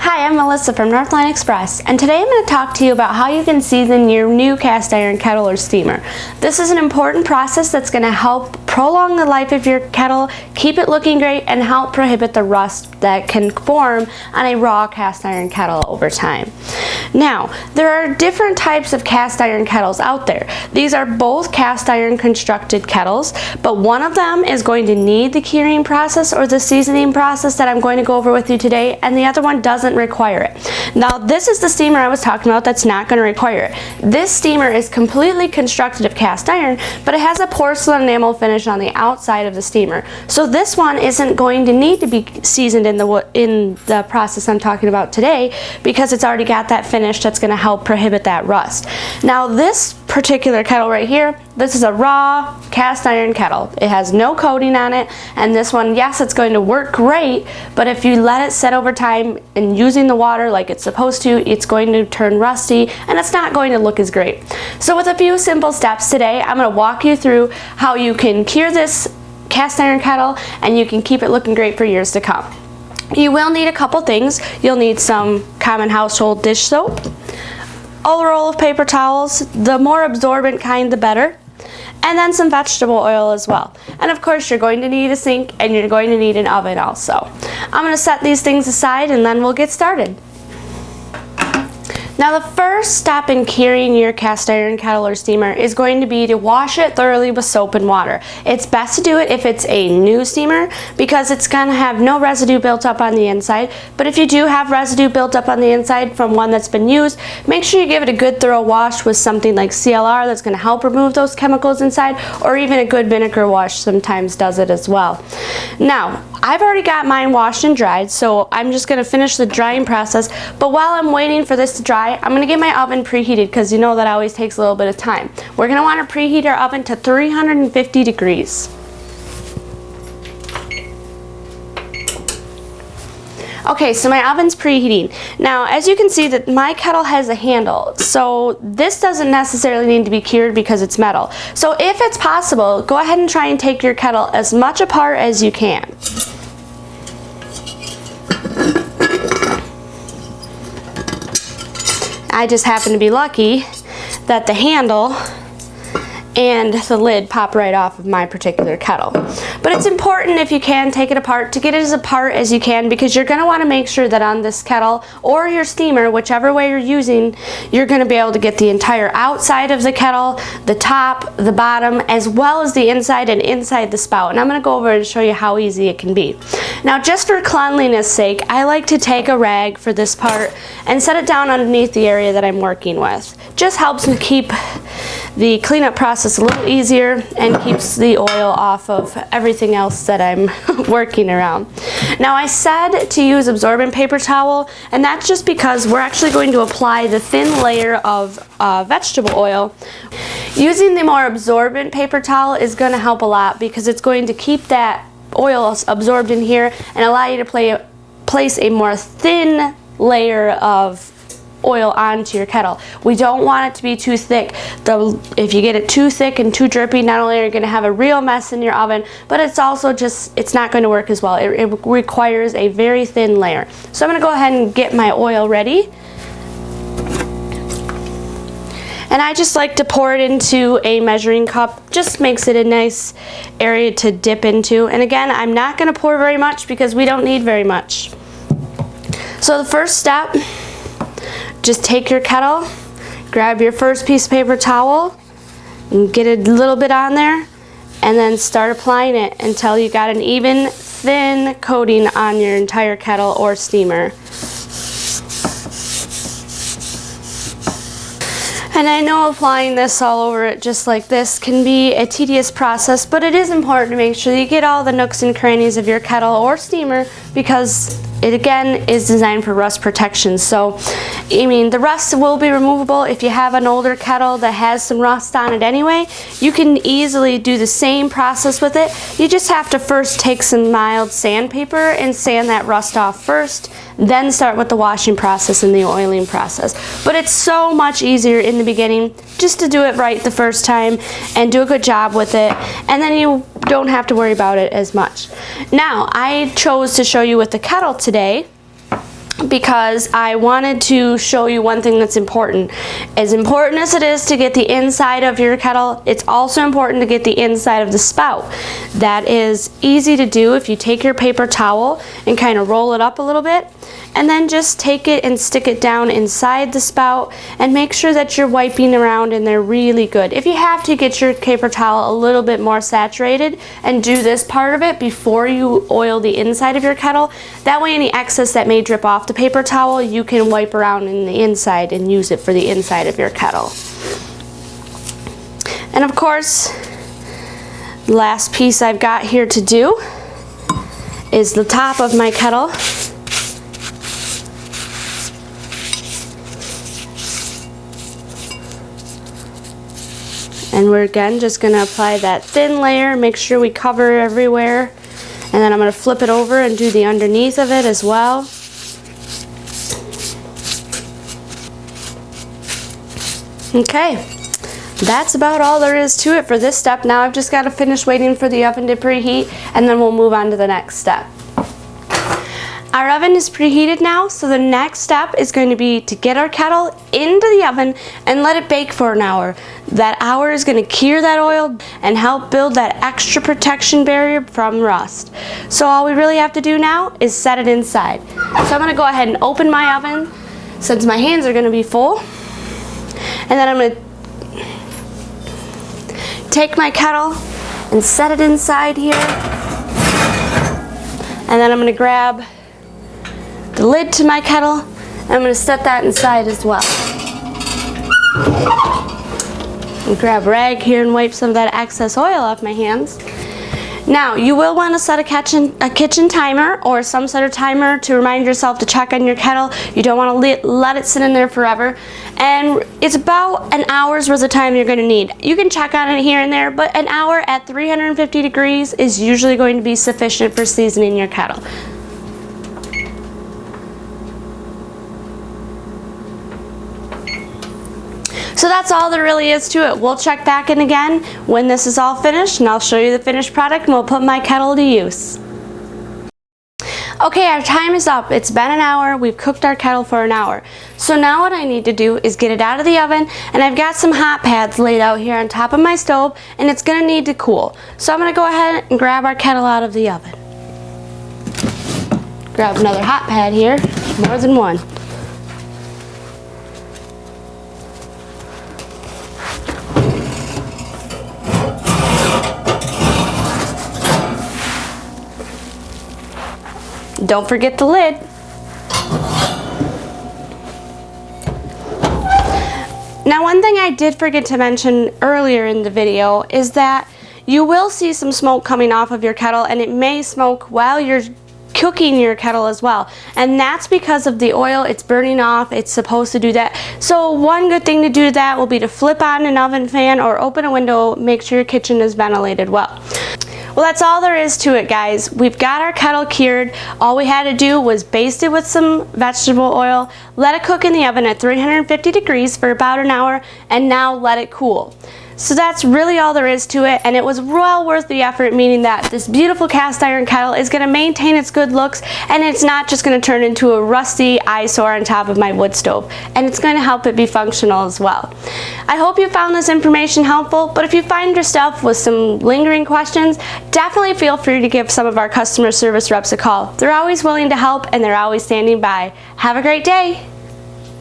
Hi, I'm Melissa from Northline Express, and today I'm going to talk to you about how you can season your new cast iron kettle or steamer. This is an important process that's going to help prolong the life of your kettle, keep it looking great, and help prohibit the rust that can form on a raw cast iron kettle over time. Now, there are different types of cast iron kettles out there. These are both cast iron constructed kettles, but one of them is going to need the curing process or the seasoning process that I'm going to go over with you today, and the other one doesn't require it. Now, this is the steamer I was talking about that's not going to require it. This steamer is completely constructed of cast iron, but it has a porcelain enamel finish on the outside of the steamer. So this one isn't going to need to be seasoned in the process I'm talking about today, because it's already got that finish that's going to help prohibit that rust. Now, this particular kettle right here, this is a raw cast iron kettle. It has no coating on it, and this one, yes, it's going to work great, but if you let it set over time and using the water like it's supposed to, it's going to turn rusty and it's not going to look as great. So with a few simple steps today, I'm going to walk you through how you can cure this cast iron kettle and you can keep it looking great for years to come. You will need a couple things. You'll need some common household dish soap, a roll of paper towels, the more absorbent kind the better, and then some vegetable oil as well. And of course, you're going to need a sink and you're going to need an oven also. I'm going to set these things aside and then we'll get started. Now, the first step in curing your cast iron kettle or steamer is going to be to wash it thoroughly with soap and water. It's best to do it if it's a new steamer because it's going to have no residue built up on the inside. But if you do have residue built up on the inside from one that's been used, make sure you give it a good thorough wash with something like CLR that's going to help remove those chemicals inside, or even a good vinegar wash sometimes does it as well. Now, I've already got mine washed and dried, so I'm just going to finish the drying process. But while I'm waiting for this to dry, I'm going to get my oven preheated because you know that always takes a little bit of time. We're going to want to preheat our oven to 350 degrees. Okay, so my oven's preheating. Now, as you can see, that my kettle has a handle, so this doesn't necessarily need to be cured because it's metal. So if it's possible, go ahead and try and take your kettle as much apart as you can. I just happen to be lucky that the handle and the lid pop right off of my particular kettle. But it's important, if you can, take it apart, to get it as apart as you can, because you're going to want to make sure that on this kettle or your steamer, whichever way you're using, you're going to be able to get the entire outside of the kettle, the top, the bottom, as well as the inside and inside the spout. And I'm going to go over and show you how easy it can be. Now, just for cleanliness sake, I like to take a rag for this part and set it down underneath the area that I'm working with. Just helps me keep the cleanup process a little easier and keeps the oil off of everything else that I'm working around. Now, I said to use absorbent paper towel, and that's just because we're actually going to apply the thin layer of vegetable oil. Using the more absorbent paper towel is going to help a lot because it's going to keep that oil absorbed in here and allow you to place a more thin layer of oil onto your kettle. We don't want it to be too thick. If you get it too thick and too drippy, not only are you going to have a real mess in your oven, but it's also it's not going to work as well. It requires a very thin layer. So I'm going to go ahead and get my oil ready. And I just like to pour it into a measuring cup. Just makes it a nice area to dip into. And again, I'm not going to pour very much because we don't need very much. So the first step, just take your kettle, grab your first piece of paper towel, and get a little bit on there, and then start applying it until you got an even, thin coating on your entire kettle or steamer. And I know applying this all over it just like this can be a tedious process, but it is important to make sure that you get all the nooks and crannies of your kettle or steamer, because it again is designed for rust protection. So, I mean, the rust will be removable. If you have an older kettle that has some rust on it anyway, you can easily do the same process with it. You just have to first take some mild sandpaper and sand that rust off first, then start with the washing process and the oiling process. But it's so much easier in the beginning just to do it right the first time and do a good job with it, and then you don't have to worry about it as much. Now, I chose to show you with the kettle today because I wanted to show you one thing that's important. As important as it is to get the inside of your kettle, it's also important to get the inside of the spout. That is easy to do if you take your paper towel and kind of roll it up a little bit, and then just take it and stick it down inside the spout and make sure that you're wiping around in there really good. If you have to, get your paper towel a little bit more saturated and do this part of it before you oil the inside of your kettle. That way any excess that may drip off the paper towel, you can wipe around in the inside and use it for the inside of your kettle. And of course, the last piece I've got here to do is the top of my kettle. And we're again just going to apply that thin layer, make sure we cover everywhere, and then I'm going to flip it over and do the underneath of it as well. Okay, that's about all there is to it for this step. Now I've just got to finish waiting for the oven to preheat, and then we'll move on to the next step. Our oven is preheated now, so the next step is going to be to get our kettle into the oven and let it bake for an hour. That hour is going to cure that oil and help build that extra protection barrier from rust. So all we really have to do now is set it inside. So I'm going to go ahead and open my oven since my hands are going to be full. And then I'm going to take my kettle and set it inside here. And then I'm going to grab the lid to my kettle, and I'm going to set that inside as well. And grab a rag here and wipe some of that excess oil off my hands. Now, you will want to set a kitchen timer or some sort of timer to remind yourself to check on your kettle. You don't want to let it sit in there forever. And it's about an hour's worth of time you're going to need. You can check on it here and there, but an hour at 350 degrees is usually going to be sufficient for seasoning your kettle. So that's all there really is to it. We'll check back in again when this is all finished, and I'll show you the finished product, and we'll put my kettle to use. Okay, our time is up. It's been an hour. We've cooked our kettle for an hour. So now what I need to do is get it out of the oven, and I've got some hot pads laid out here on top of my stove, and it's going to need to cool. So I'm going to go ahead and grab our kettle out of the oven. Grab another hot pad here, more than one. Don't forget the lid. Now, one thing I did forget to mention earlier in the video is that you will see some smoke coming off of your kettle, and it may smoke while you're cooking your kettle as well, and that's because of the oil. It's burning off. It's supposed to do that. So one good thing to do to that will be to flip on an oven fan or open a window. Make sure your kitchen is ventilated well. Well, that's all there is to it, guys. We've got our kettle cured. All we had to do was baste it with some vegetable oil, let it cook in the oven at 350 degrees for about an hour, and now let it cool. So that's really all there is to it, and it was well worth the effort, meaning that this beautiful cast iron kettle is going to maintain its good looks, and it's not just going to turn into a rusty eyesore on top of my wood stove, and it's going to help it be functional as well. I hope you found this information helpful, but if you find yourself with some lingering questions, definitely feel free to give some of our customer service reps a call. They're always willing to help, and they're always standing by. Have a great day!